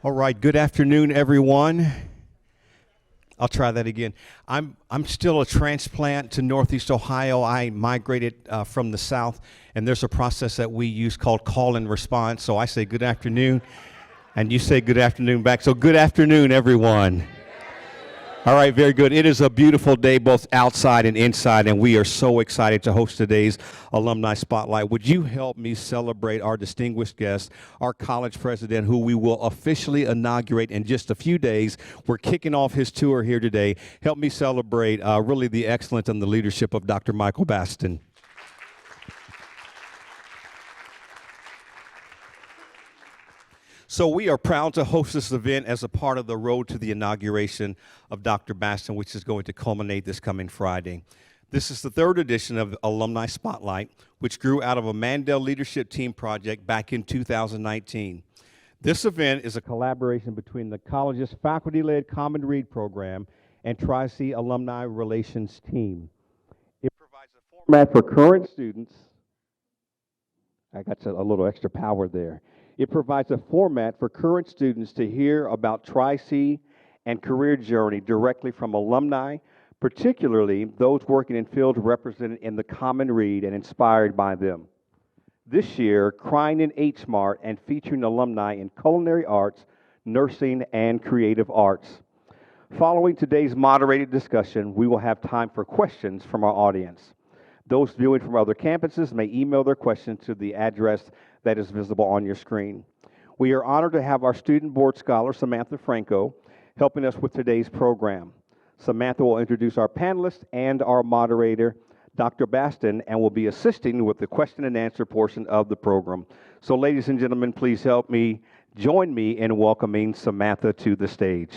All right, good afternoon, everyone. I'll try that again. I'm still a transplant to Northeast Ohio. I migrated from the South, and there's a process that we use called call and response. So I say good afternoon, and you say good afternoon back. So good afternoon, everyone. All right, very good. It is a beautiful day both outside and inside, and we are so excited to host today's Alumni Spotlight. Would you help me celebrate our distinguished guest, our college president, who we will officially inaugurate in just a few days. We're kicking off his tour here today. Help me celebrate really the excellence and the leadership of Dr. Michael Baston. So we are proud to host this event as a part of the road to the inauguration of Dr. Baston, which is going to culminate this coming Friday. This is the third edition of Alumni Spotlight, which grew out of a Mandel Leadership Team project back in 2019. This event is a collaboration between the college's faculty-led Common Read program and Tri-C Alumni Relations Team. It provides a format for current students. I got a little extra power there. It provides a format for current students to hear about Tri-C and career journey directly from alumni, particularly those working in fields represented in the Common Read and inspired by them. This year, crying in H-Mart and featuring alumni in culinary arts, nursing, and creative arts. Following today's moderated discussion, we will have time for questions from our audience. Those viewing from other campuses may email their questions to the address that is visible on your screen. We are honored to have our student board scholar, Samantha Franco, helping us with today's program. Samantha will introduce our panelists and our moderator, Dr. Baston, and will be assisting with the question and answer portion of the program. So ladies and gentlemen, please join me in welcoming Samantha to the stage.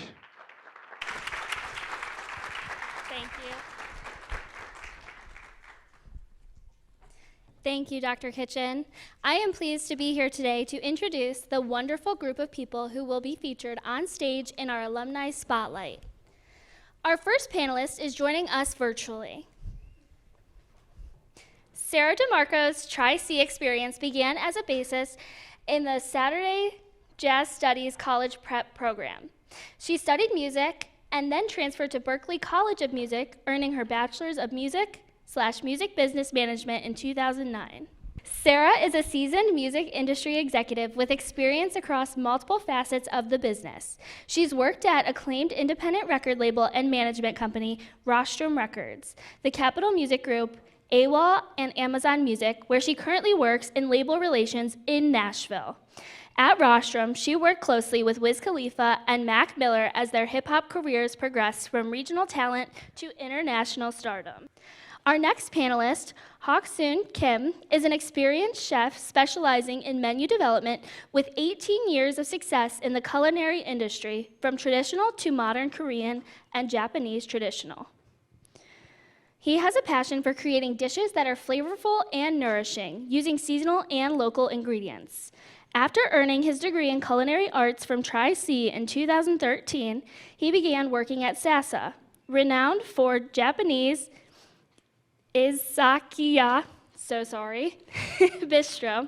Thank you, Dr. Kitchen. I am pleased to be here today to introduce the wonderful group of people who will be featured on stage in our Alumni Spotlight. Our first panelist is joining us virtually. Sarah DeMarco's Tri-C experience began as a basis in the Saturday Jazz Studies College Prep program. She studied music and then transferred to Berklee College of Music, earning her Bachelor's of Music/Music Business Management in 2009. Sarah is a seasoned music industry executive with experience across multiple facets of the business. She's worked at acclaimed independent record label and management company, Rostrum Records, the Capitol Music Group, AWOL, and Amazon Music, where she currently works in label relations in Nashville. At Rostrum, she worked closely with Wiz Khalifa and Mac Miller as their hip-hop careers progressed from regional talent to international stardom. Our next panelist, Hak-Soon Kim, is an experienced chef specializing in menu development with 18 years of success in the culinary industry, from traditional to modern Korean and Japanese traditional. He has a passion for creating dishes that are flavorful and nourishing, using seasonal and local ingredients. After earning his degree in culinary arts from Tri-C in 2013, he began working at Sasa, renowned for Japanese Izakaya, bistro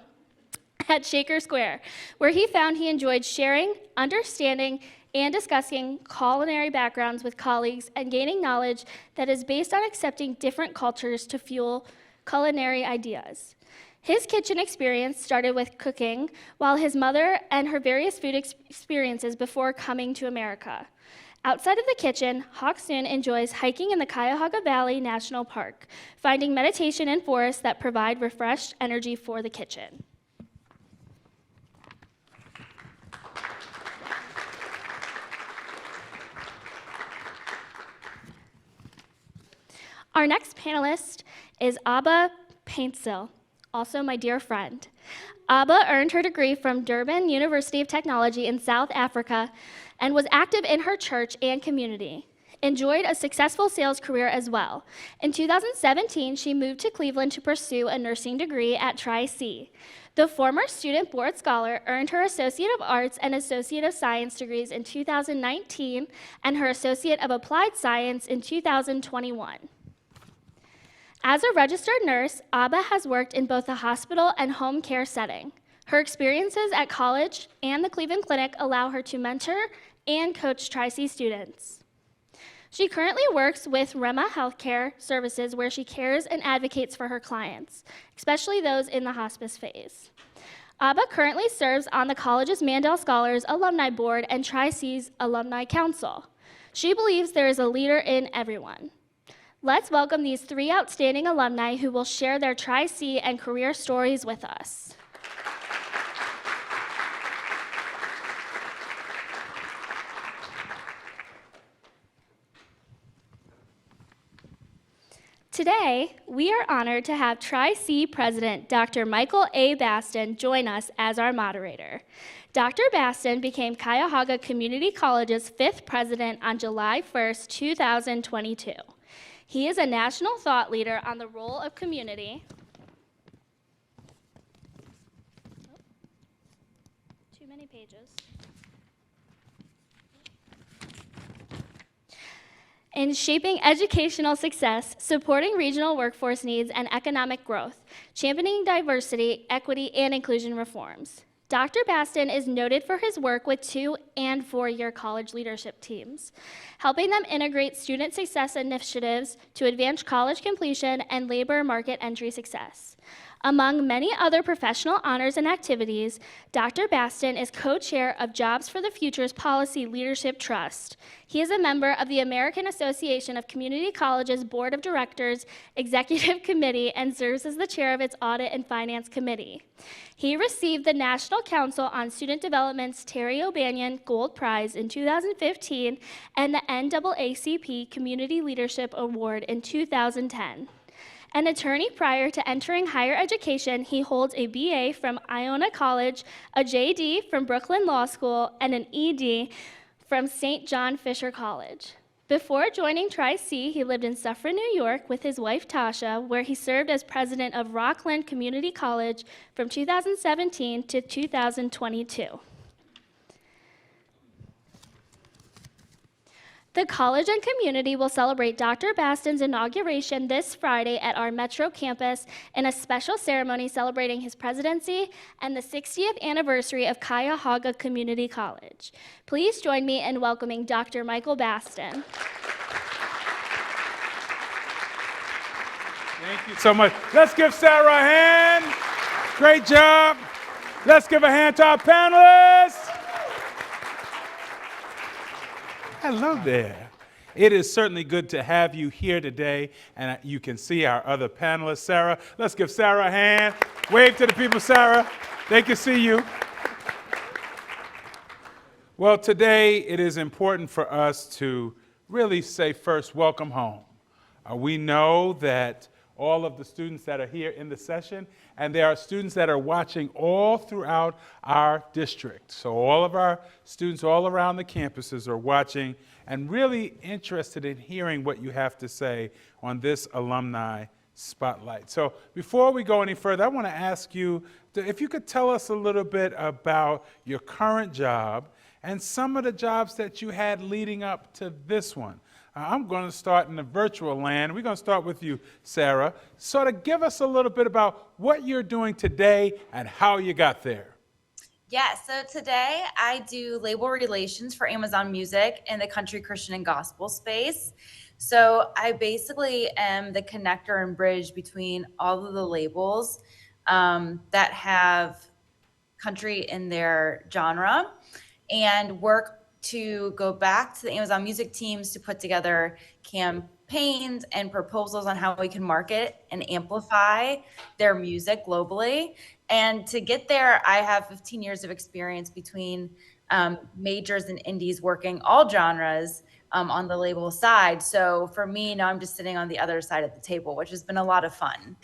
at Shaker Square, where he found he enjoyed sharing, understanding, and discussing culinary backgrounds with colleagues and gaining knowledge that is based on accepting different cultures to fuel culinary ideas. His kitchen experience started with cooking while his mother and her various food experiences before coming to America. Outside of the kitchen, Hak-Soon enjoys hiking in the Cuyahoga Valley National Park, finding meditation in forests that provide refreshed energy for the kitchen. Our next panelist is Abba Paintsil, also my dear friend. Abba earned her degree from Durban University of Technology in South Africa and was active in her church and community. Enjoyed a successful sales career as well. In 2017, she moved to Cleveland to pursue a nursing degree at Tri-C. The former student board scholar earned her Associate of Arts and Associate of Science degrees in 2019 and her Associate of Applied Science in 2021. As a registered nurse, Abba has worked in both the hospital and home care setting. Her experiences at college and the Cleveland Clinic allow her to mentor and coach Tri-C students. She currently works with Rema Healthcare Services, where she cares and advocates for her clients, especially those in the hospice phase. Abba currently serves on the college's Mandel Scholars Alumni Board and Tri-C's Alumni Council. She believes there is a leader in everyone. Let's welcome these 3 outstanding alumni who will share their Tri-C and career stories with us. Today, we are honored to have Tri-C President Dr. Michael A. Baston join us as our moderator. Dr. Baston became Cuyahoga Community College's 5th president on July 1st, 2022. He is a national thought leader on the role of community. Too many pages. In shaping educational success, supporting regional workforce needs and economic growth, championing diversity, equity, and inclusion reforms. Dr. Baston is noted for his work with 2- and 4-year college leadership teams, helping them integrate student success initiatives to advance college completion and labor market entry success. Among many other professional honors and activities, Dr. Baston is co-chair of Jobs for the Future's Policy Leadership Trust. He is a member of the American Association of Community Colleges Board of Directors Executive Committee and serves as the chair of its Audit and Finance Committee. He received the National Council on Student Development's Terry O'Banion Gold Prize in 2015 and the NAACP Community Leadership Award in 2010. An attorney prior to entering higher education, he holds a BA from Iona College, a JD from Brooklyn Law School, and an ED from St. John Fisher College. Before joining Tri-C, he lived in Suffern, New York with his wife Tasha, where he served as president of Rockland Community College from 2017 to 2022. The college and community will celebrate Dr. Baston's inauguration this Friday at our Metro campus in a special ceremony celebrating his presidency and the 60th anniversary of Cuyahoga Community College. Please join me in welcoming Dr. Michael Baston. Thank you so much. Let's give Sarah a hand. Great job. Let's give a hand to our panelists. Hello there. It is certainly good to have you here today, and you can see our other panelists. Sarah, let's give Sarah a hand. Wave to the people, Sarah. They can see you. Well, today it is important for us to really say first, welcome home. We know that all of the students that are here in the session, and there are students that are watching all throughout our district. So all of our students all around the campuses are watching and really interested in hearing what you have to say on this alumni spotlight. So before we go any further, I want to ask you if you could tell us a little bit about your current job and some of the jobs that you had leading up to this one. I'm going to start in the virtual land. We're going to start with you, Sarah. Sort of give us a little bit about what you're doing today and how you got there. Yeah, so today I do label relations for Amazon Music in the country, Christian, and gospel space. So I basically am the connector and bridge between all of the labels that have country in their genre and work to go back to the Amazon Music teams to put together campaigns and proposals on how we can market and amplify their music globally. And to get there, I have 15 years of experience between majors and indies working all genres on the label side. So for me, now I'm just sitting on the other side of the table, which has been a lot of fun.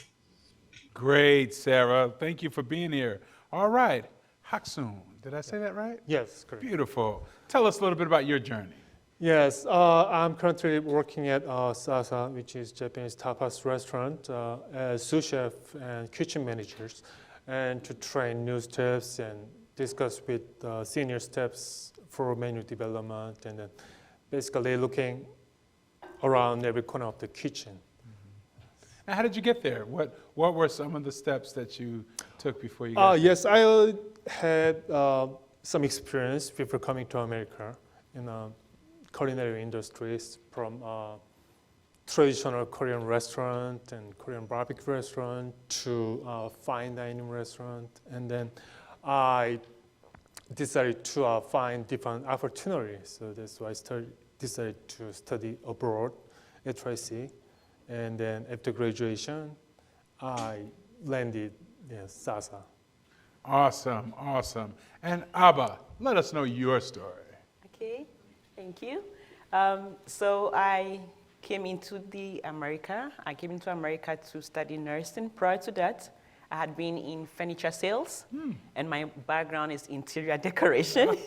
Great, Sarah. Thank you for being here. All right, Haksun, did I say that right? Yes, correct. Beautiful. Tell us a little bit about your journey. Yes, I'm currently working at Sasa, which is Japanese tapas restaurant, as sous chef and kitchen managers, and to train new staffs and discuss with senior staffs for menu development, and then basically looking around every corner of the kitchen. And how did you get there? What were some of the steps that you took before you got there? Yes, I had some experience before coming to America in culinary industries, from traditional Korean restaurant and Korean barbecue restaurant to fine dining restaurant. And then I decided to find different opportunities. So that's why I decided to study abroad at TRIC. And then after graduation, I landed in SASA. Awesome, awesome. And Abba, let us know your story. Okay, thank you. So I came into America to study nursing. Prior to that, I had been in furniture sales, and my background is interior decoration.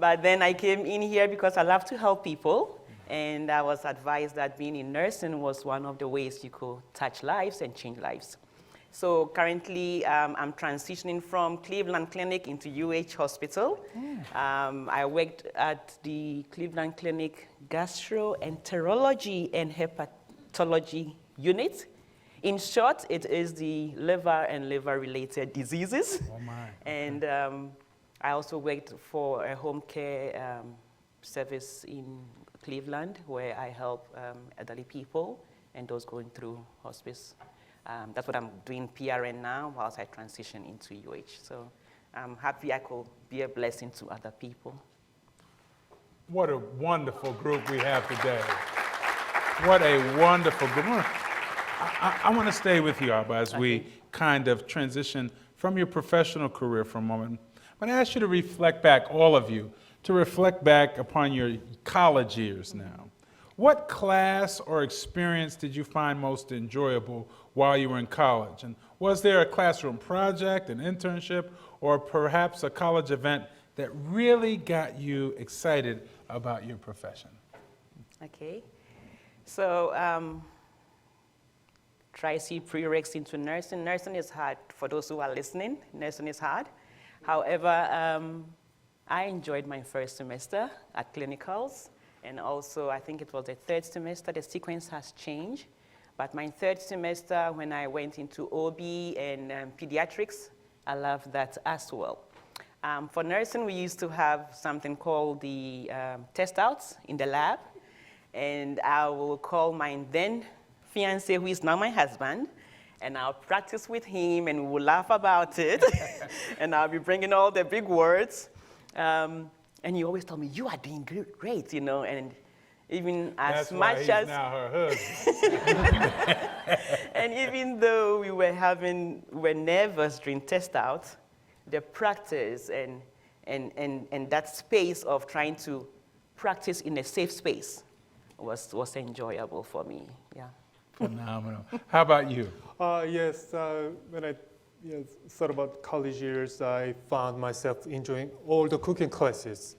But then I came in here because I love to help people, and I was advised that being in nursing was one of the ways you could touch lives and change lives. So currently, I'm transitioning from Cleveland Clinic into UH Hospital. I worked at the Cleveland Clinic Gastroenterology and Hepatology Unit. In short, it is the liver and liver-related diseases. Oh my. And I also worked for a home care service in Cleveland, where I help elderly people and those going through hospice. That's what I'm doing PRN now whilst I transition into UH. So I'm happy I could be a blessing to other people. What a wonderful group we have today. What a wonderful group. I want to stay with you, Abba, as we kind of transition from your professional career for a moment. I'm going to ask you to reflect back, all of you, to reflect back upon your college years now. What class or experience did you find most enjoyable while you were in college? And was there a classroom project, an internship, or perhaps a college event that really got you excited about your profession? Okay. So try to see prereqs into nursing. Nursing is hard. For those who are listening, nursing is hard. However, I enjoyed my first semester at clinicals. And also, I think it was the third semester, the sequence has changed. But my third semester, when I went into OB and pediatrics, I loved that as well. For nursing, we used to have something called the test outs in the lab. And I will call my then fiance, who is now my husband, and I'll practice with him, and we'll laugh about it. And I'll be bringing all the big words. And you always tell me, you are doing great, you know, and even as That's much why he's as... now her husband. And even though we were nervous during test out, the practice and that space of trying to practice in a safe space was enjoyable for me, yeah. Phenomenal. How about you? Yes, when I thought about college years, I found myself enjoying all the cooking classes,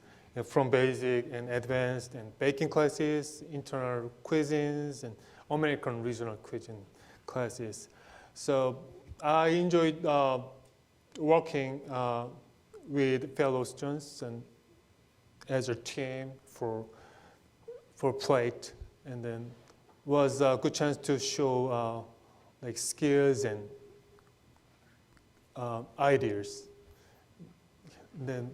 from basic and advanced, and baking classes, internal cuisines, and American regional cuisine classes. So I enjoyed working with fellow students and as a team for plate, and then was a good chance to show like skills and ideas. Then,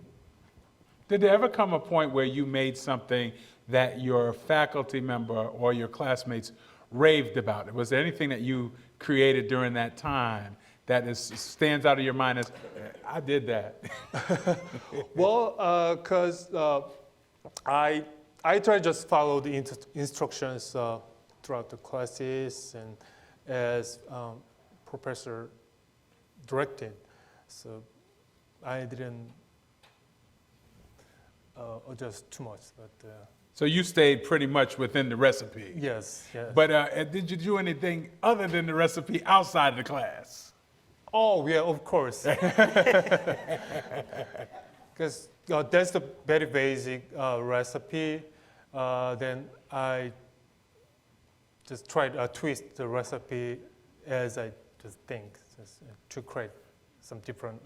Did there ever come a point where you made something that your faculty member or your classmates raved about? Was there anything that you created during that time that stands out of your mind as, I did that? well, because I try to just follow the instructions throughout the classes and as professor directed. So I didn't adjust too much, but So you stayed pretty much within the recipe. yes. But did you do anything other than the recipe outside of the class? Oh yeah, of course. Because that's the very basic recipe. Then I just tried to twist the recipe as I just think, just to create some different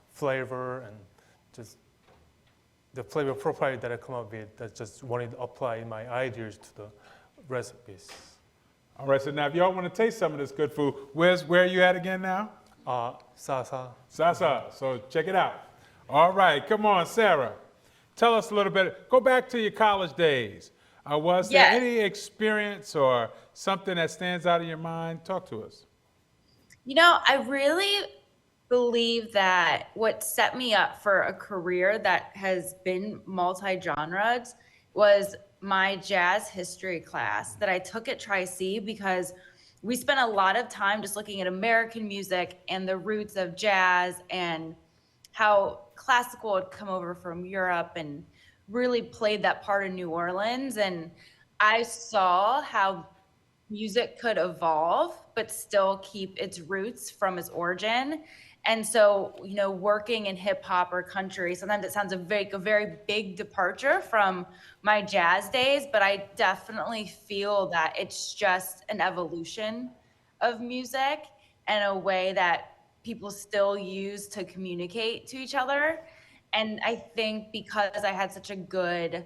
flavor and just the flavor profile that I come up with. That just wanted to apply my ideas to the recipes. All right, so now if y'all want to taste some of this good food, where are you at again now? Sasa. Sasa, so check it out. All right, come on, Sarah. Tell us a little bit, go back to your college days. Was there Yes. any experience or something that stands out in your mind? Talk to us. You know, I really believe that what set me up for a career that has been multi-genres was my jazz history class that I took at Tri-C, because we spent a lot of time just looking at American music and the roots of jazz and how classical had come over from Europe and really played that part in New Orleans. And I saw how music could evolve but still keep its roots from its origin. And so, you know, working in hip hop or country, sometimes it sounds a very big departure from my jazz days, but I definitely feel that it's just an evolution of music and a way that people still use to communicate to each other. And I think because I had such a good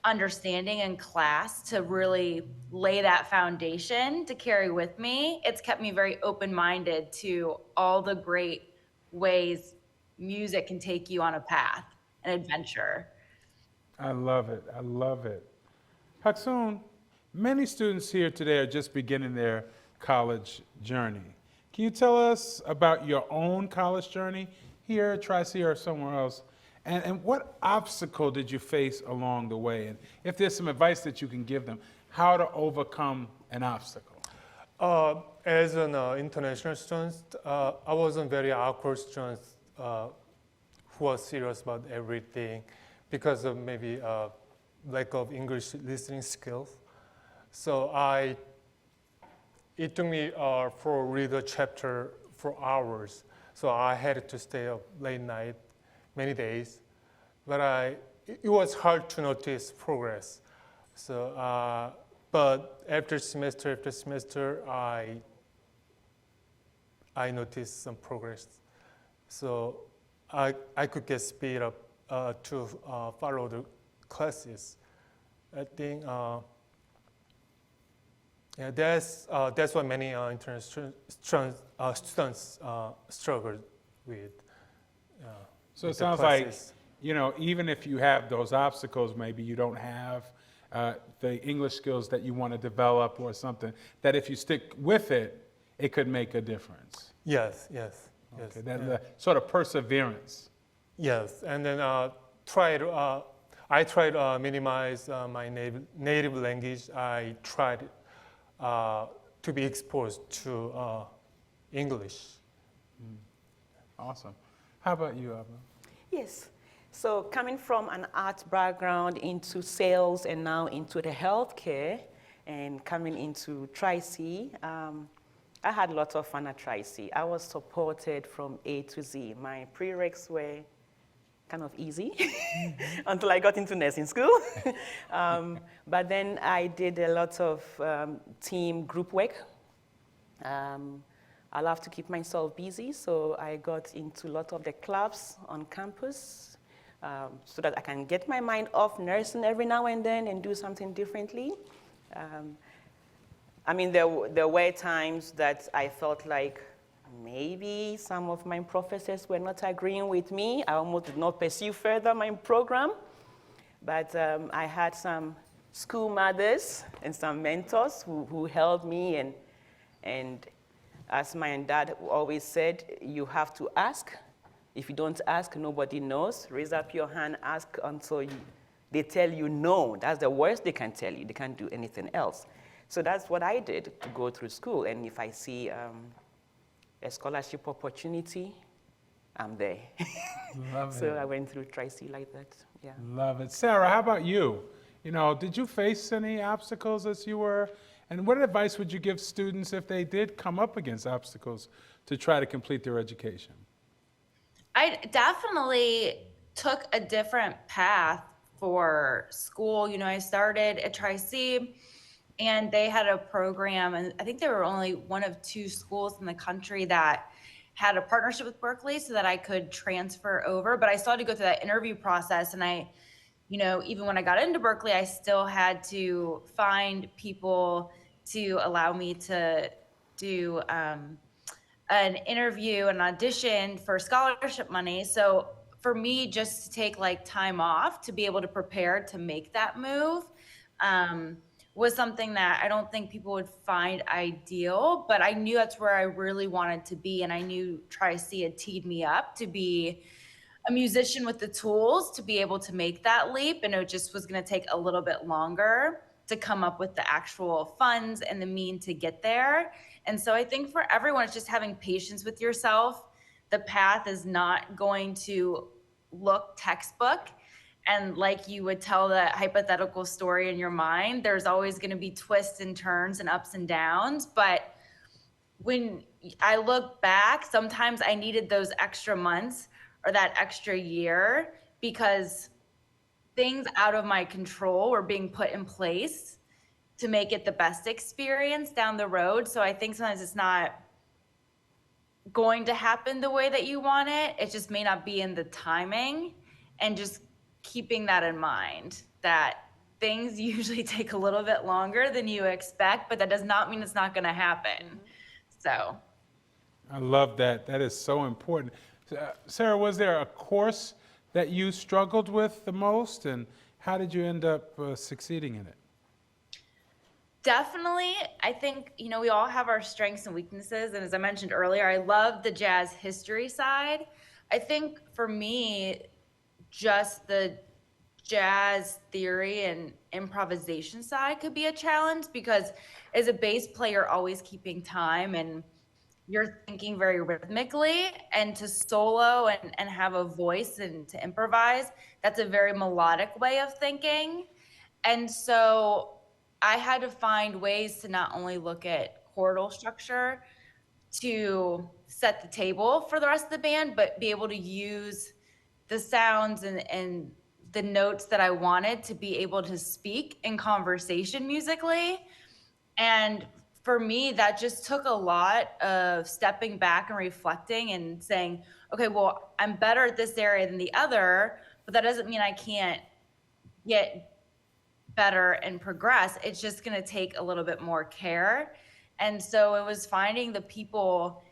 understanding in class to really lay that foundation to carry with me, it's kept me very open-minded to all the great ways music can take you on a path, an adventure. I love it. I love it. Haksoon, many students here today are just beginning their college journey. Can you tell us about your own college journey here at Tri-C or somewhere else? And what obstacle did you face along the way? And if there's some advice that you can give them, how to overcome an obstacle? As an international student, I wasn't very awkward student who was serious about everything because of maybe lack of English listening skills. So it took me for read a chapter for hours. So I had to stay up late night, many days, but it was hard to notice progress. So, but after semester, I noticed some progress. So I could get speed up to follow the classes. I think that's what many international students struggle with. So with it the sounds like, classes. you know, even if you have those obstacles, maybe you don't have the English skills that you want to develop or something, that if you stick with it, it could make a difference. Yes. Okay, that sort of perseverance. Yes, and then I try to minimize my native language. I tried to be exposed to English. Awesome. How about you, Abba? Yes. So coming from an art background into sales and now into the healthcare and coming into Tri-C, I had lots of fun at Tri-C. I was supported from A to Z. My prereqs were kind of easy until I got into nursing school. But then I did a lot of team group work. I love to keep myself busy, so I got into a lot of the clubs on campus so that I can get my mind off nursing every now and then and do something differently. I mean, there were times that I felt like maybe some of my professors were not agreeing with me. I almost did not pursue further my program. But I had some school mothers and some mentors who helped me. And as my dad always said, you have to ask. If you don't ask, nobody knows. Raise up your hand, ask until they tell you no. That's the worst they can tell you. They can't do anything else. So that's what I did to go through school. And if I see a scholarship opportunity, I'm there. Love So it. I went through Tri-C like that, yeah. Love it. Sarah, how about you? You know, did you face any obstacles as you were? And what advice would you give students if they did come up against obstacles to try to complete their education? I definitely took a different path for school. You know, I started at Tri-C and they had a program, and I think they were only one of two schools in the country that had a partnership with Berkeley so that I could transfer over. But I still had to go through that interview process. And you know, even when I got into Berkeley, I still had to find people to allow me to do an interview, an audition for scholarship money. So for me, just to take like time off to be able to prepare to make that move was something that I don't think people would find ideal, but I knew that's where I really wanted to be. And I knew Tri-C had teed me up to be a musician with the tools to be able to make that leap. And it just was going to take a little bit longer to come up with the actual funds and the mean to get there. And so I think for everyone, it's just having patience with yourself. The path is not going to look textbook. And like you would tell that hypothetical story in your mind, there's always going to be twists and turns and ups and downs. But when I look back, sometimes I needed those extra months or that extra year because things out of my control were being put in place to make it the best experience down the road. So I think sometimes it's not going to happen the way that you want it. It just may not be in the timing, and just keeping that in mind, that things usually take a little bit longer than you expect, but that does not mean it's not going to happen. So I love that. That is so important. Sarah, was there a course that you struggled with the most, and how did you end up succeeding in it? definitely, I think, we all have our strengths and weaknesses. And as I mentioned earlier, I love the jazz history side. I think for me, just the jazz theory and improvisation side could be a challenge, because as a bass player, always keeping time and you're thinking very rhythmically, and to solo and have a voice and to improvise, that's a very melodic way of thinking. And so I had to find ways to not only look at chordal structure to set the table for the rest of the band, but be able to use the sounds and the notes that I wanted to be able to speak in conversation musically. And for me, that just took a lot of stepping back and reflecting and saying, okay, well, I'm better at this area than the other, but that doesn't mean I can't get better and progress. It's just going to take a little bit more care. And so it was finding the people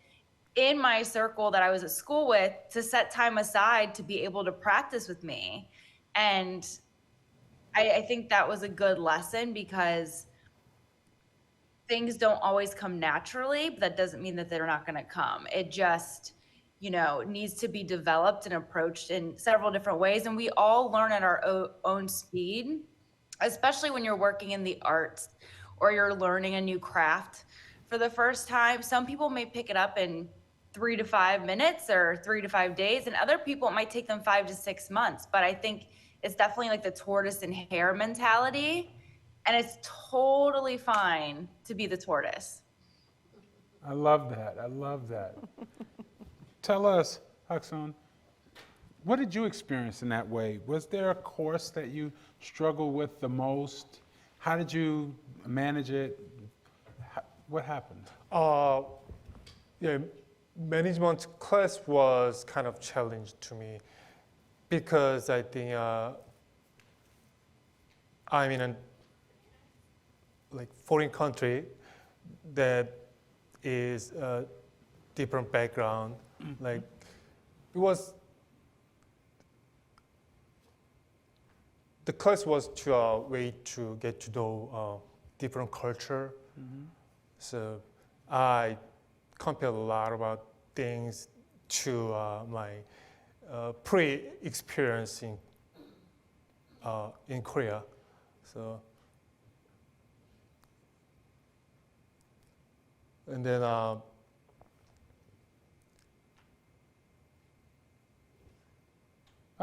in my circle that I was at school with to set time aside to be able to practice with me. And I think that was a good lesson, because things don't always come naturally, but that doesn't mean that they're not going to come. It just, needs to be developed and approached in several different ways. And we all learn at our own speed, especially when you're working in the arts or you're learning a new craft for the first time. Some people may pick it up in 3 to 5 minutes or 3 to 5 days, and other people, it might take them 5 to 6 months. But I think it's definitely like the tortoise and hare mentality. And it's totally fine to be the tortoise. I love that. I love that. Tell us, Hakson, what did you experience in that way? Was there a course that you struggled with the most? How did you manage it? What happened? Yeah, management class was kind of challenge to me, because I think I'm in a foreign country that is a different background. It was, the class was to a way to get to know different culture. So I compared a lot about things to my pre-experience in Korea. So, and then I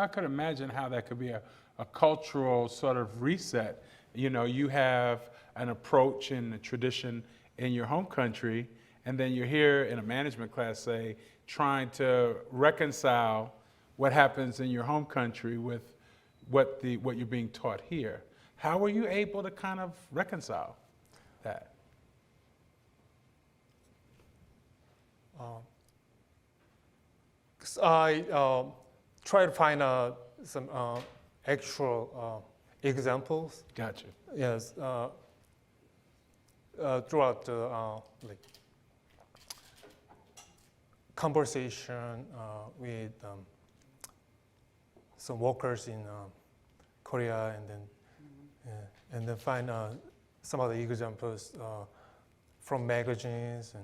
could imagine how that could be a cultural sort of reset. You have an approach and a tradition in your home country, and then you're here in a management class, say, trying to reconcile what happens in your home country with what you're being taught here. How were you able to kind of reconcile that? I try to find some actual examples. Gotcha. Yes. throughout the like conversation with some workers in Korea, and then find some of the examples from magazines and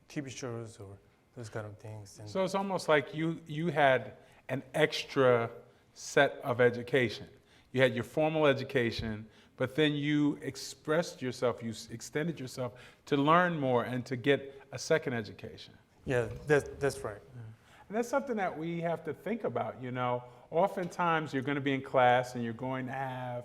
TV shows or those kind of things. And So it's almost like you had an extra set of education. You had your formal education, but then you expressed yourself, you extended yourself to learn more and to get a second education. yeah, that's right. And that's something that we have to think about, you know. Oftentimes you're going to be in class and you're going to have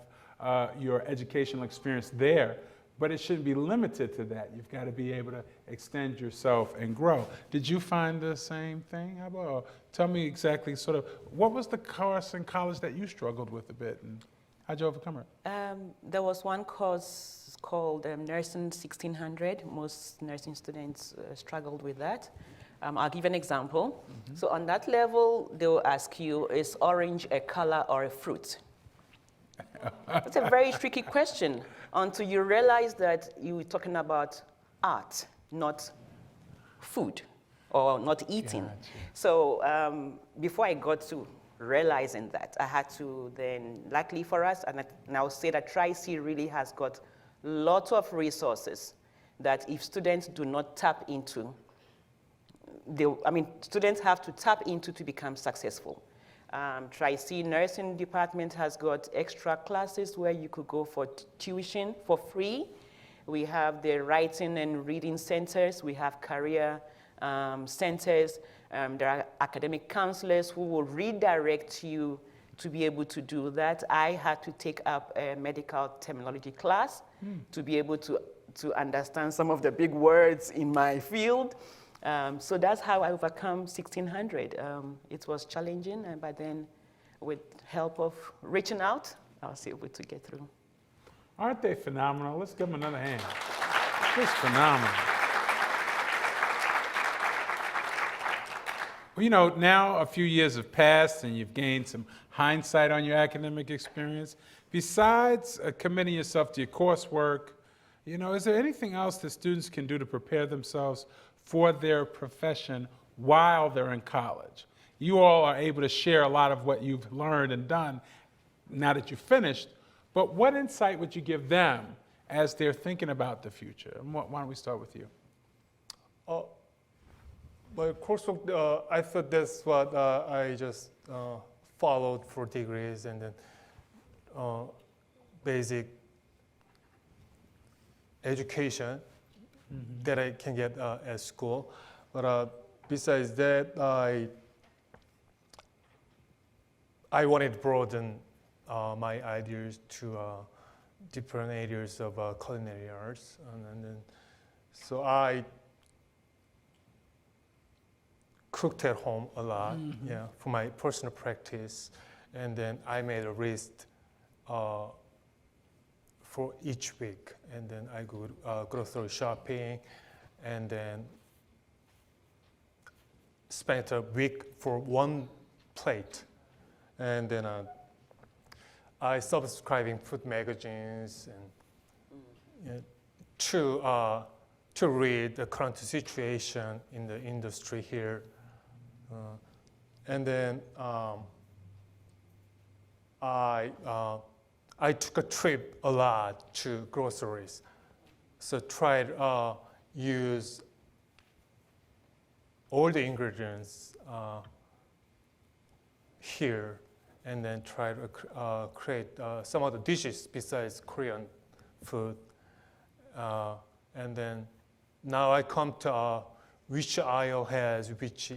your educational experience there, but it shouldn't be limited to that. You've got to be able to extend yourself and grow. Did you find the same thing? How about, tell me exactly sort of, what was the course in college that you struggled with a bit and how'd you overcome it? There was one course called Nursing 1600. Most nursing students struggled with that. I'll give an example. So on that level, they will ask you, is orange a color or a fruit? It's a very tricky question until you realize that you were talking about art, not food or not eating. Gotcha. So before I got to realizing that, I had to then, luckily for us, and I'll say that Tri-C really has got lots of resources that if students do not tap into, students have to tap into to become successful. Tri-C nursing department has got extra classes where you could go for tuition for free. We have the writing and reading centers. We have career centers. There are academic counselors who will redirect you to be able to do that. I had to take up a medical terminology class to be able to understand some of the big words in my field. So that's how I overcome 1600. It was challenging, but then with help of reaching out, I was able to get through. Aren't they phenomenal? Let's give them another hand. Just phenomenal. Well, you know, now a few years have passed and you've gained some hindsight on your academic experience. Besides committing yourself to your coursework, you know, is there anything else that students can do to prepare themselves for their profession while they're in college? You all are able to share a lot of what you've learned and done now that you've finished, but what insight would you give them as they're thinking about the future? And why don't we start with you? My coursework, I thought that's what I just followed for degrees, and then basic education that I can get at school. But besides that, I wanted to broaden my ideas to different areas of culinary arts, and then so I cooked at home a lot, yeah, for my personal practice, and then I made a list for each week, and then I could grocery shopping, and then spent a week for one plate, and then I subscribing food magazines and to read the current situation in the industry here. And then I took a trip a lot to groceries. So tried use all the ingredients here, and then try to create some other dishes besides Korean food. And then now I come to which aisle has which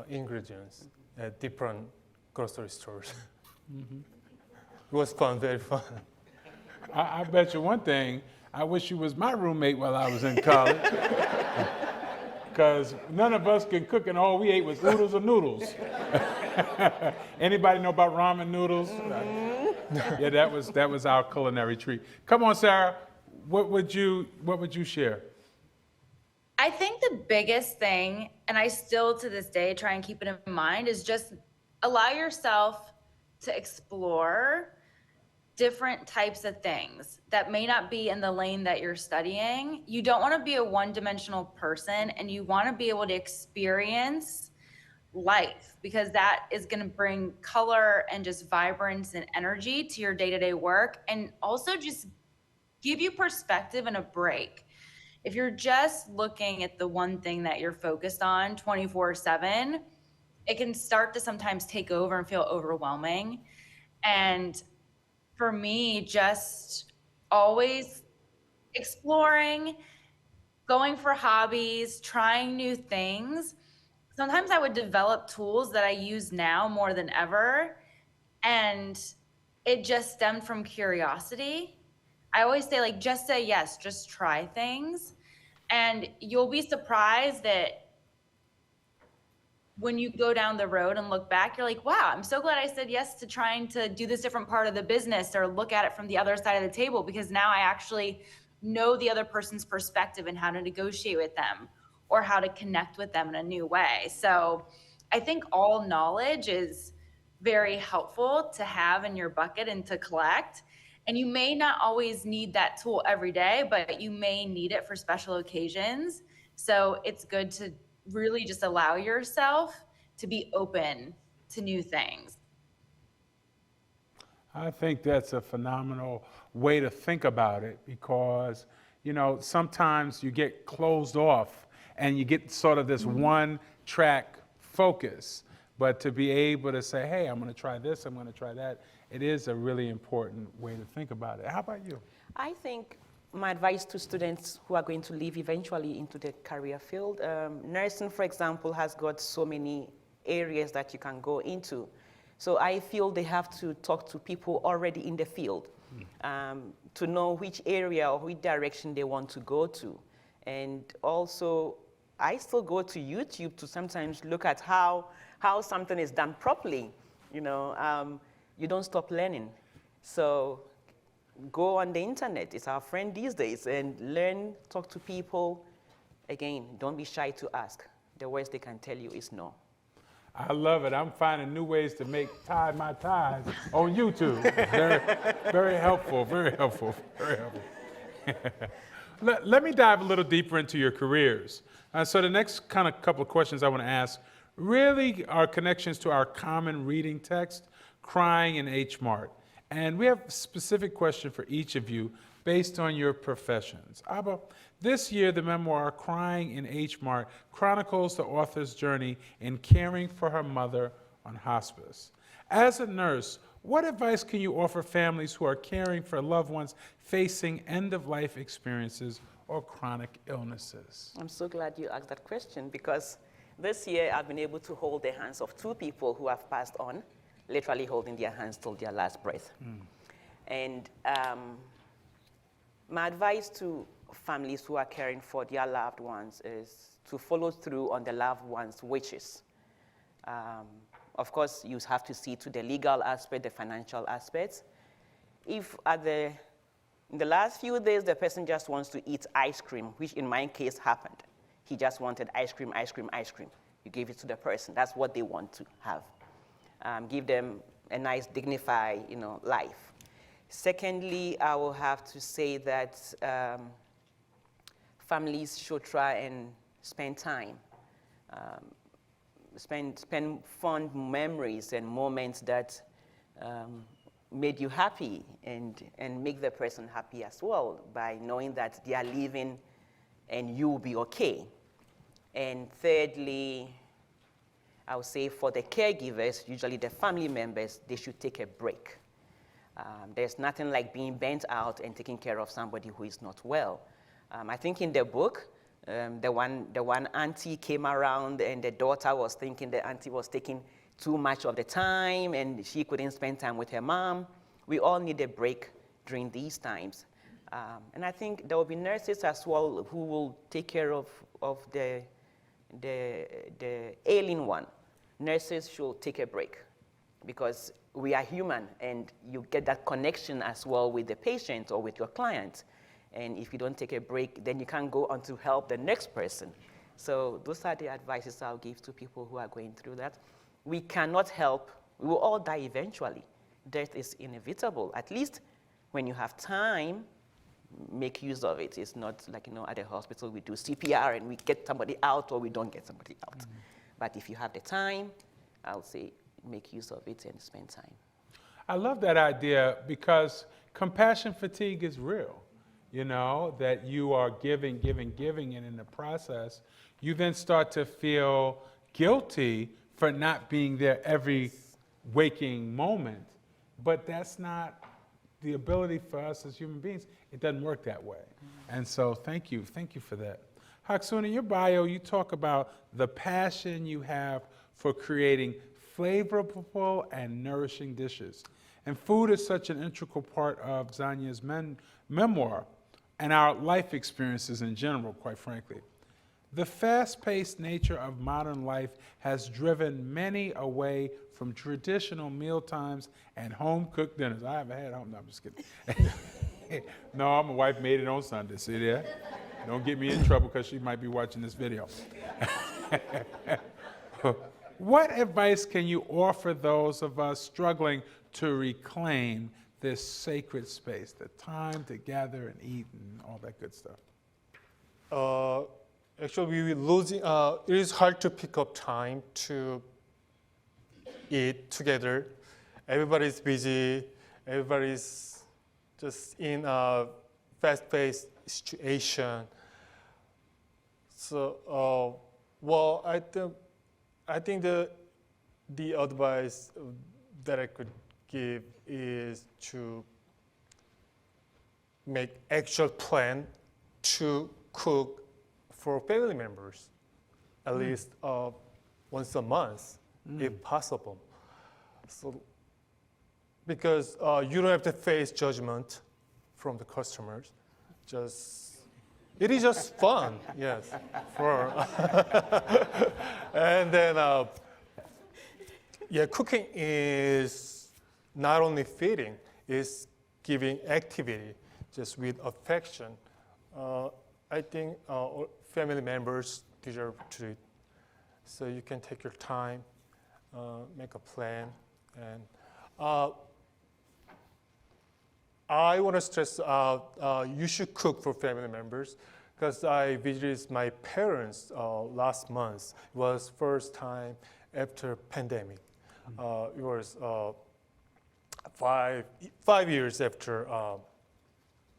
ingredients at different grocery stores. It was fun, very fun. I bet you one thing, I wish you was my roommate while I was in college. Because none of us can cook and all we ate was oodles of noodles. Anybody know about ramen noodles? Yeah, that was our culinary treat. Come on, Sarah, what would you share? I think the biggest thing, and I still to this day try and keep it in mind, is just allow yourself to explore different types of things that may not be in the lane that you're studying. You don't want to be a one-dimensional person, and you want to be able to experience life, because that is going to bring color and just vibrance and energy to your day-to-day work, and also just give you perspective and a break. If you're just looking at the one thing that you're focused on 24/7, it can start to sometimes take over and feel overwhelming. And for me, just always exploring, going for hobbies, trying new things. Sometimes I would develop tools that I use now more than ever, and it just stemmed from curiosity. I always say, like, just say yes, just try things, and you'll be surprised that when you go down the road and look back, you're like, wow, I'm so glad I said yes to trying to do this different part of the business or look at it from the other side of the table, because now I actually know the other person's perspective and how to negotiate with them or how to connect with them in a new way. So I think all knowledge is very helpful to have in your bucket and to collect. And you may not always need that tool every day, but you may need it for special occasions. So it's good to really just allow yourself to be open to new things. I think that's a phenomenal way to think about it, because, you know, sometimes you get closed off and you get sort of this one track focus. But to be able to say, hey, I'm going to try this, I'm going to try that, it is a really important way to think about it. How about you? I think my advice to students who are going to leave eventually into the career field, nursing, for example, has got so many areas that you can go into. So I feel they have to talk to people already in the field to know which area or which direction they want to go to. And also, I still go to YouTube to sometimes look at how something is done properly. You know, you don't stop learning. So go on the internet, it's our friend these days, and learn, talk to people. Again, don't be shy to ask. The worst they can tell you is no. I love it. I'm finding new ways to tie my ties on YouTube. Very, very helpful, very helpful, very helpful. Let me dive a little deeper into your careers. So the next kind of couple of questions I want to ask really are connections to our common reading text, Crying in H Mart. And we have a specific question for each of you based on your professions. Abba, this year the memoir Crying in H Mart chronicles the author's journey in caring for her mother on hospice. As a nurse, what advice can you offer families who are caring for loved ones facing end-of-life experiences or chronic illnesses? I'm so glad you asked that question, because this year I've been able to hold the hands of 2 people who have passed on, literally holding their hands till their last breath. And my advice to families who are caring for their loved ones is to follow through on the loved one's wishes. Of course, you have to see to the legal aspect, the financial aspects. If in the last few days the person just wants to eat ice cream, which in my case happened, he just wanted ice cream, ice cream, ice cream. You give it to the person. That's what they want to have. Give them a nice, dignified, life. Secondly, I will have to say that families should try and spend time, spend fond memories and moments that made you happy, and make the person happy as well by knowing that they are living and you will be okay. And thirdly, I would say for the caregivers, usually the family members, they should take a break. There's nothing like being bent out and taking care of somebody who is not well. I think in the book, the one auntie came around and the daughter was thinking the auntie was taking too much of the time and she couldn't spend time with her mom. We all need a break during these times. And I think there will be nurses as well who will take care of the ailing one. Nurses should take a break because we are human and you get that connection as well with the patient or with your client. And if you don't take a break, then you can't go on to help the next person. So those are the advices I'll give to people who are going through that. We cannot help, we will all die eventually. death is inevitable. At least when you have time, make use of it. It's not like, at the hospital we do CPR and we get somebody out or we don't get somebody out. But if you have the time, I'll say make use of it and spend time. I love that idea because compassion fatigue is real. That you are giving, and in the process, you then start to feel guilty for not being there every waking moment. But that's not the ability for us as human beings. It doesn't work that way. And so thank you for that. Haksuna, in your bio, you talk about the passion you have for creating flavorful and nourishing dishes. And food is such an integral part of Zanya's memoir and our life experiences in general, quite frankly. The fast-paced nature of modern life has driven many away from traditional meal times and home-cooked dinners. I haven't had home, no, I'm just kidding. No, my wife made it on Sunday, see there? Don't get me in trouble because she might be watching this video. What advice can you offer those of us struggling to reclaim this sacred space, the time to gather and eat and all that good stuff? Actually, we're losing. It is hard to pick up time to eat together. Everybody's busy. Everybody's just in a fast-paced situation. So, well, I think the advice that I could give is to make actual plan to cook for family members, at least once a month, if possible. So, because you don't have to face judgment from the customers, it is just fun, yes. And then, cooking is not only feeding, it's giving activity, just with affection. I think family members deserve to do it. So you can take your time, make a plan, and I want to stress out, you should cook for family members, because I visited my parents last month. It was first time after pandemic. It was 5 years after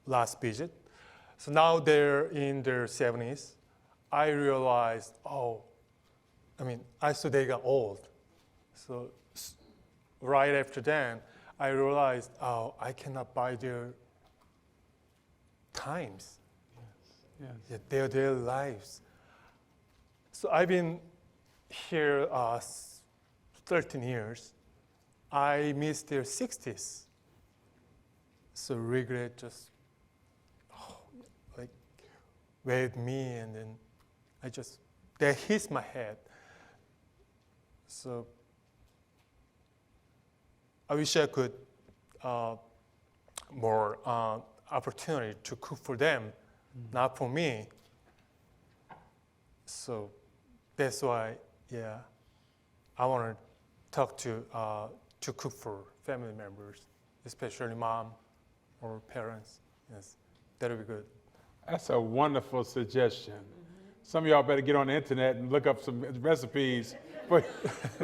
last visit. So now they're in their 70s. I realized, I saw they got old. So right after then, I realized, I cannot buy their times, their lives. So I've been here 13 years. I miss their 60s. So regret just with me, and then that hits my head. So I wish I could more opportunity to cook for them, not for me. So that's why, I want to talk to cook for family members, especially mom or parents. Yes, that would be good. That's a wonderful suggestion. Some of y'all better get on the internet and look up some recipes for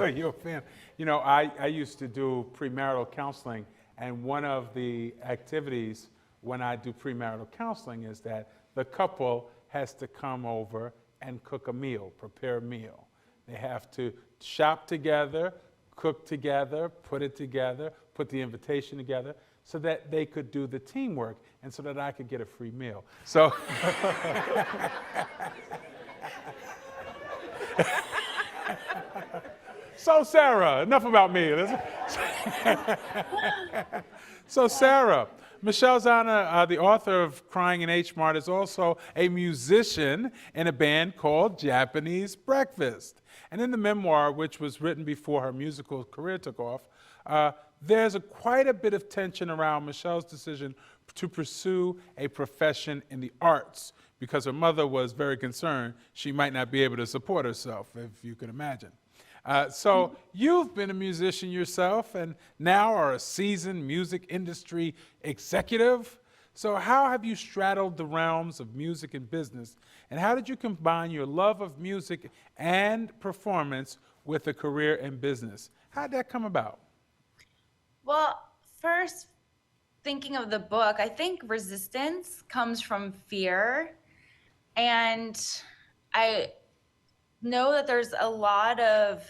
your family. I used to do premarital counseling, and one of the activities when I do premarital counseling is that the couple has to come over and cook a meal, prepare a meal. They have to shop together, cook together, put it together, put the invitation together, so that they could do the teamwork and so that I could get a free meal. So, so Sarah, enough about me. So Sarah, Michelle Zana, the author of Crying in H Mart, is also a musician in a band called Japanese Breakfast. And in the memoir, which was written before her musical career took off, there's quite a bit of tension around Michelle's decision to pursue a profession in the arts because her mother was very concerned she might not be able to support herself, if you can imagine. So you've been a musician yourself and now are a seasoned music industry executive. So how have you straddled the realms of music and business? And how did you combine your love of music and performance with a career in business? How did that come about? Well, first, thinking of the book, I think resistance comes from fear. And I know that there's a lot of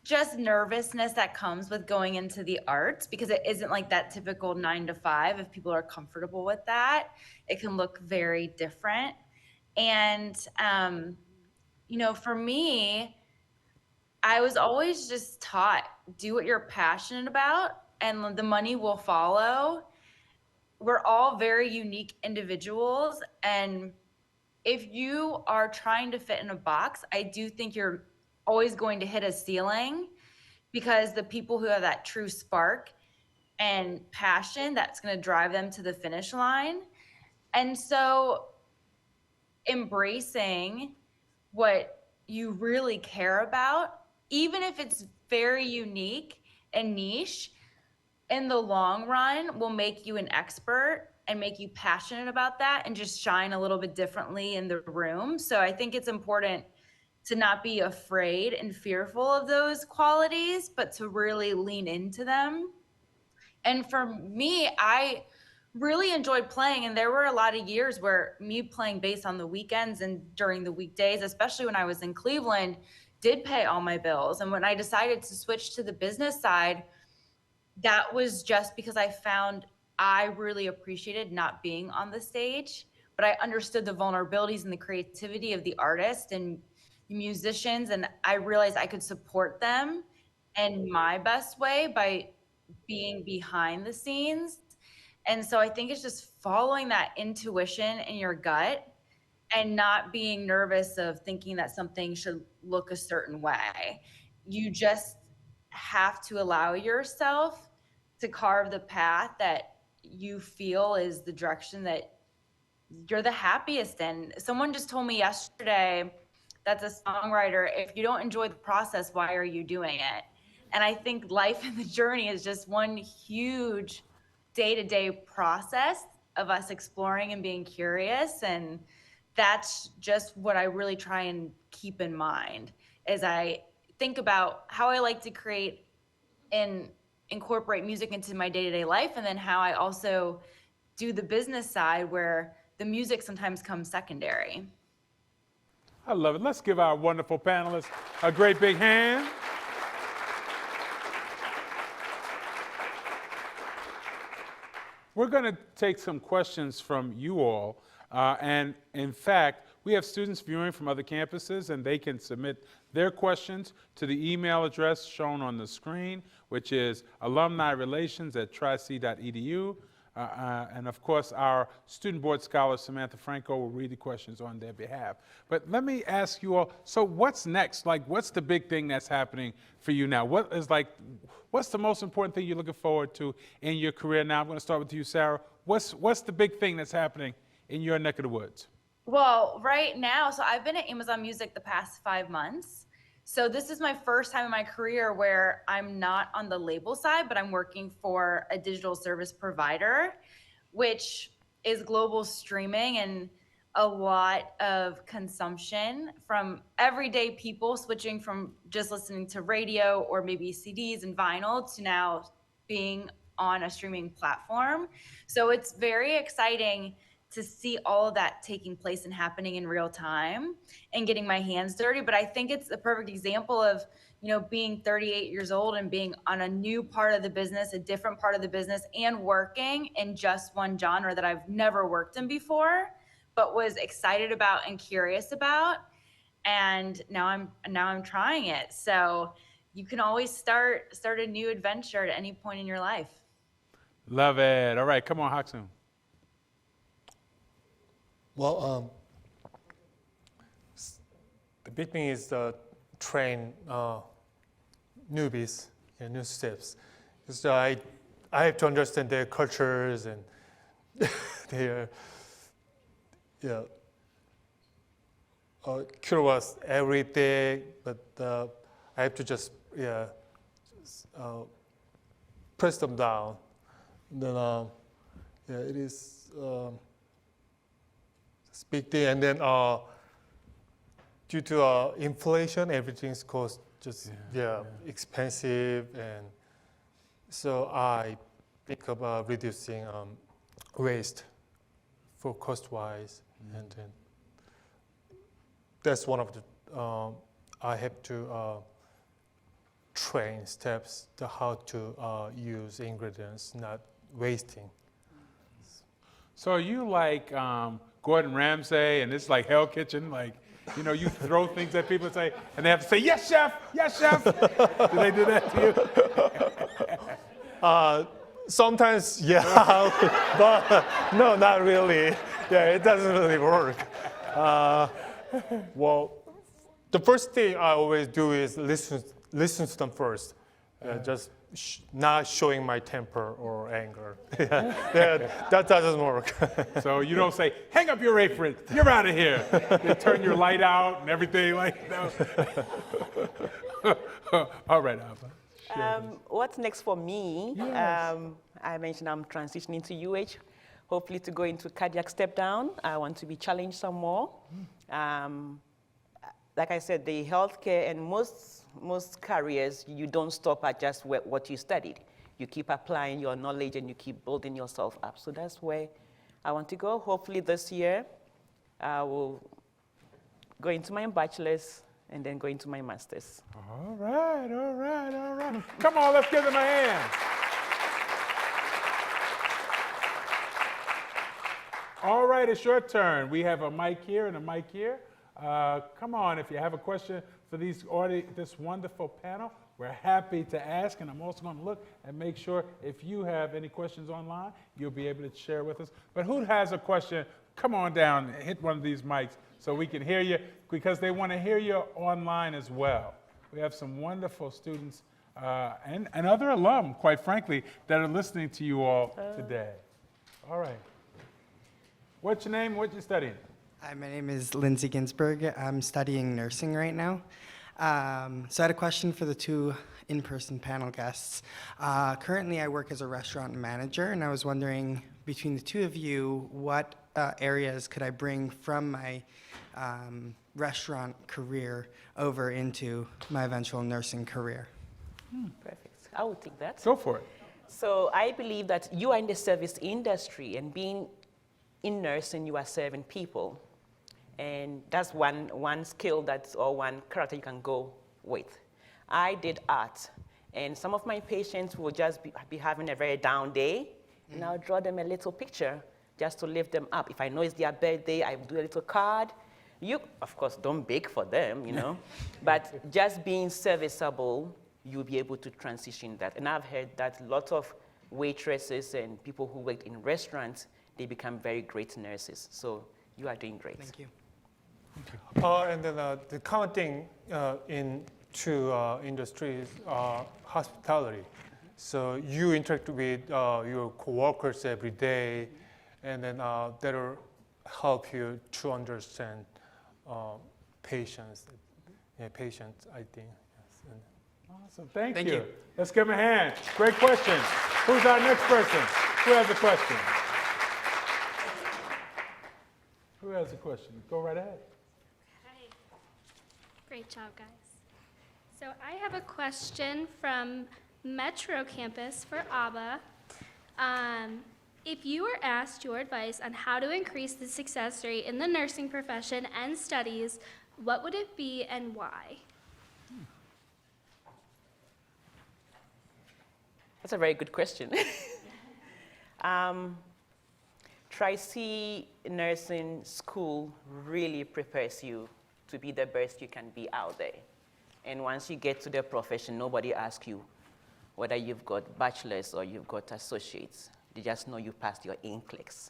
just nervousness that comes with going into the arts because it isn't like that typical 9 to 5. If people are comfortable with that, it can look very different. And, for me, I was always just taught do what you're passionate about and the money will follow. We're all very unique individuals. And if you are trying to fit in a box, I do think you're always going to hit a ceiling because the people who have that true spark and passion, that's going to drive them to the finish line. And so embracing what you really care about, even if it's very unique and niche, in the long run will make you an expert and make you passionate about that and just shine a little bit differently in the room. So I think it's important to not be afraid and fearful of those qualities, but to really lean into them. And for me, I really enjoyed playing. And there were a lot of years where me playing bass on the weekends and during the weekdays, especially when I was in Cleveland, did pay all my bills. And when I decided to switch to the business side, that was just because I found I really appreciated not being on the stage, but I understood the vulnerabilities and the creativity of the artists and musicians. And I realized I could support them in my best way by being behind the scenes. And so I think it's just following that intuition in your gut and not being nervous of thinking that something should look a certain way. You just have to allow yourself to carve the path that you feel is the direction that you're the happiest in. Someone just told me yesterday, that's a songwriter, if you don't enjoy the process, why are you doing it? And I think life and the journey is just one huge day-to-day process of us exploring and being curious. And that's just what I really try and keep in mind as I think about how I like to create and incorporate music into my day-to-day life, and then how I also do the business side where the music sometimes comes secondary. I love it. Let's give our wonderful panelists a great big hand. We're going to take some questions from you all. And in fact, we have students viewing from other campuses, and they can submit their questions to the email address shown on the screen, which is alumnirelations@tric.edu. And of course, our student board scholar, Samantha Franco, will read the questions on their behalf. But let me ask you all, so what's next? Like, what's the big thing that's happening for you now? What's the most important thing you're looking forward to in your career now? I'm going to start with you, Sarah. What's the big thing that's happening in your neck of the woods? Well, right now, so I've been at Amazon Music the past 5 months. So this is my first time in my career where I'm not on the label side, but I'm working for a digital service provider, which is global streaming and a lot of consumption from everyday people switching from just listening to radio or maybe CDs and vinyl to now being on a streaming platform. So it's very exciting to see all of that taking place and happening in real time and getting my hands dirty. But I think it's a perfect example of, being 38 years old and being on a new part of the business, a different part of the business, and working in just one genre that I've never worked in before, but was excited about and curious about. And now I'm trying it. So you can always start a new adventure at any point in your life. Love it. All right, come on, Haksum. Well, the big thing is train newbies, new steps. Because I have to understand their cultures and their curious every day, but I have to just press them down. Then it is it's big thing. And then due to inflation, everything's cost just expensive, and so I think about reducing waste for cost-wise, and then that's one of the I have to train steps to how to use ingredients, not wasting. So are you like Gordon Ramsay, and it's like Hell Kitchen, like, you know, you throw things at people and say, and they have to say, yes, chef, yes, chef. Do they do that to you? Sometimes, yeah, but no, not really. Yeah, it doesn't really work. Well, the first thing I always do is listen to them first. Just not showing my temper or anger. That doesn't work. So you don't say, hang up your apron, you're out of here. You turn your light out and everything like that. All right, Abba. What's next for me? I mentioned I'm transitioning to UH, hopefully to go into cardiac step down. I want to be challenged some more. Like I said, the healthcare and most careers, you don't stop at just what you studied. You keep applying your knowledge and you keep building yourself up. So that's where I want to go. Hopefully this year, I will go into my bachelor's and then go into my master's. All right, all right, all right. Come on, let's give them a hand. All right, it's your turn. We have a mic here and a mic here. Come on, if you have a question for this wonderful panel, we're happy to ask, and I'm also going to look and make sure if you have any questions online, you'll be able to share with us. But who has a question, come on down and hit one of these mics so we can hear you, because they want to hear you online as well. We have some wonderful students and other alum, quite frankly, that are listening to you all today. All right. What's your name? What you studying? Hi, my name is Lindsay Ginsberg. I'm studying nursing right now. So I had a question for the two in-person panel guests. Currently, I work as a restaurant manager, and I was wondering, between the two of you, what areas could I bring from my restaurant career over into my eventual nursing career? Perfect. I will take that. Go for it. So I believe that you are in the service industry, and being in nursing, you are serving people. And that's one skill or one character you can go with. I did art, and some of my patients will just be having a very down day, and I'll draw them a little picture just to lift them up. If I know it's their birthday, I do a little card. You, of course, don't bake for them, you know, but just being serviceable, you'll be able to transition that. And I've heard that lots of waitresses and people who worked in restaurants, they become very great nurses. So you are doing great. Thank you. And then the common thing in two industries are hospitality. So you interact with your coworkers every day, and then that'll help you to understand patients. Yeah, patients, I think. Yes. Awesome, thank Thank you. you. Let's give them a hand. Great question. Who's our next person? Who has a question? Who has a question? Go right ahead. Hi. Great job, guys. So I have a question from Metro Campus for ABBA. If you were asked your advice on how to increase the success rate in the nursing profession and studies, what would it be and why? That's a very good question. Tri-C Nursing School really prepares you to be the best you can be out there. And once you get to the profession, nobody asks you whether you've got bachelor's or you've got associates. They just know you passed your NCLEX.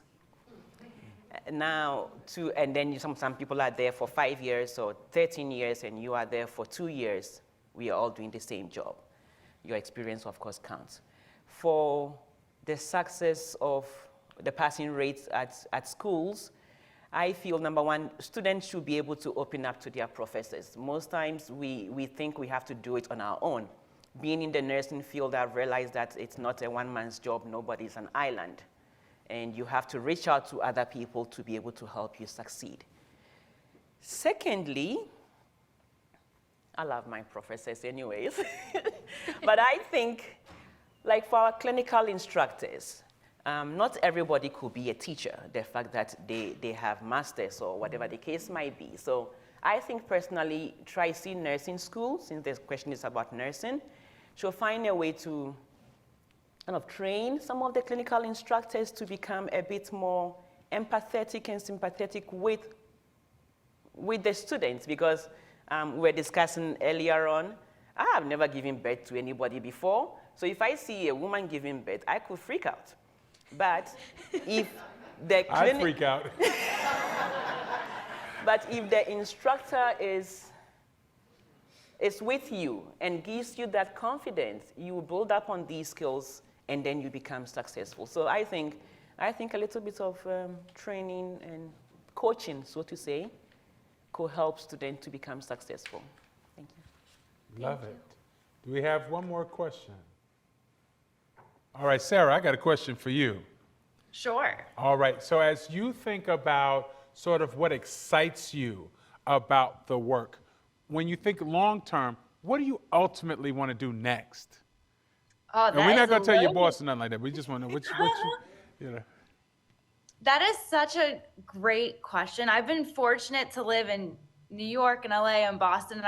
And then some people are there for 5 years or 13 years, and you are there for 2 years. We are all doing the same job. Your experience, of course, counts. For the success of the passing rates at schools, I feel, number one, students should be able to open up to their professors. Most times we think we have to do it on our own. Being in the nursing field, I've realized that it's not a one-man's job. Nobody's an island. And you have to reach out to other people to be able to help you succeed. Secondly, I love my professors anyways. But I think, like for our clinical instructors, not everybody could be a teacher, the fact that they have masters or whatever the case might be. So I think personally, Tri-C Nursing School, since the question is about nursing, should find a way to kind of train some of the clinical instructors to become a bit more empathetic and sympathetic with the students, because we were discussing earlier on, I have never given birth to anybody before, so if I see a woman giving birth, I could freak out. But if the I freak out. But if the instructor is with you and gives you that confidence, you build up on these skills and then you become successful. So I think a little bit of training and coaching, so to say, could help students to become successful. Thank you. Love it. Do we have one more question? All right, Sarah, I got a question for you. Sure. All right, so as you think about sort of what excites you about the work, when you think long term, what do you ultimately want to do next? Oh, And we're not going to tell your boss or nothing like that. We just want to know what you know. That is such a great question. I've been fortunate to live in New York and LA and Boston, and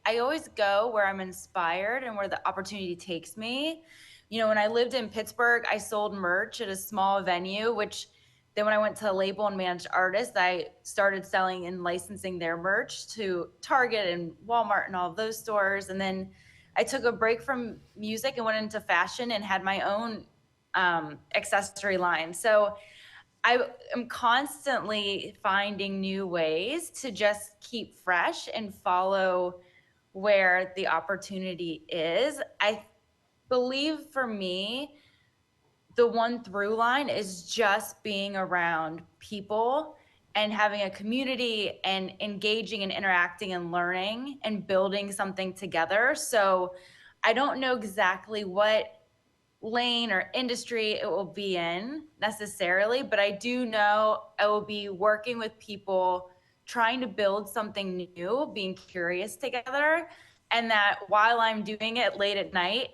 I always go where I'm inspired and where the opportunity takes me. You know, when I lived in Pittsburgh, I sold merch at a small venue, which then when I went to label and managed artists, I started selling and licensing their merch to Target and Walmart and all of those stores. And then I took a break from music and went into fashion and had my own accessory line. So I am constantly finding new ways to just keep fresh and follow where the opportunity is. I believe for me, the one through line is just being around people and having a community and engaging and interacting and learning and building something together. So I don't know exactly what lane or industry it will be in necessarily, but I do know I will be working with people, trying to build something new, being curious together, and that while I'm doing it late at night,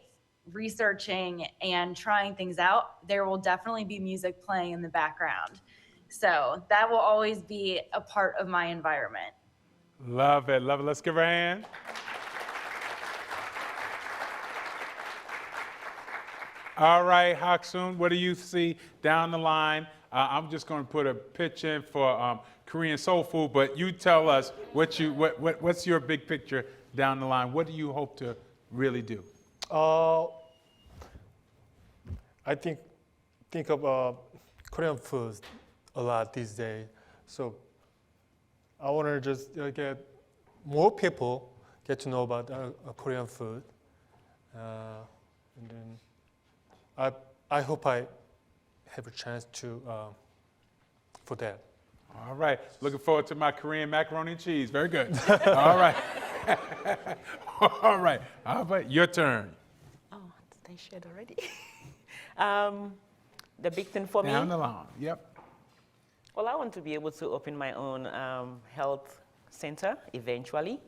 researching and trying things out, there will definitely be music playing in the background. So that will always be a part of my environment. Love it, love it. Let's give her a hand. All right, Haksun, what do you see down the line? I'm just going to put a pitch in for Korean soul food, but you tell us what's your big picture down the line? What do you hope to really do? I think of Korean food a lot these days. So I want to just get more people get to know about Korean food, and then I hope I have a chance to for that. All right, looking forward to my Korean macaroni and cheese. Very good. All right. All right, how about your turn? Oh, they shared already. The big thing for me. Down the line, yep. Well, I want to be able to open my own health center eventually.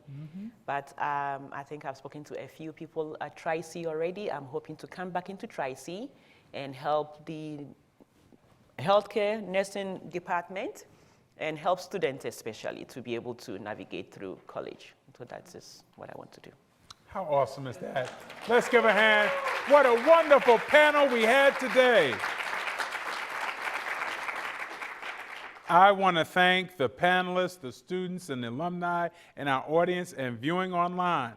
But I think I've spoken to a few people at Tri-C already. I'm hoping to come back into Tri-C and help the healthcare nursing department and help students especially to be able to navigate through college. So that's just what I want to do. How awesome is that? Let's give a hand. What a wonderful panel we had today. I want to thank the panelists, the students, and the alumni, and our audience and viewing online.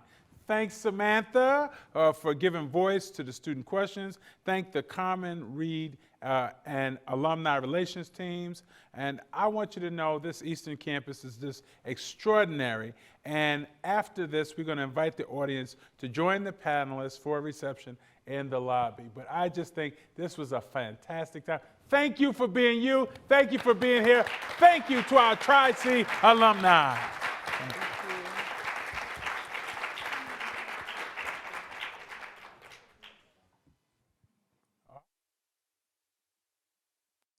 Thanks, Samantha, for giving voice to the student questions. Thank the Common Read and Alumni Relations teams. And I want you to know this Eastern Campus is just extraordinary. And after this, we're going to invite the audience to join the panelists for a reception in the lobby. But I just think this was a fantastic time. Thank you for being you. Thank you for being here. Thank you to our Tri-C alumni. Thank you.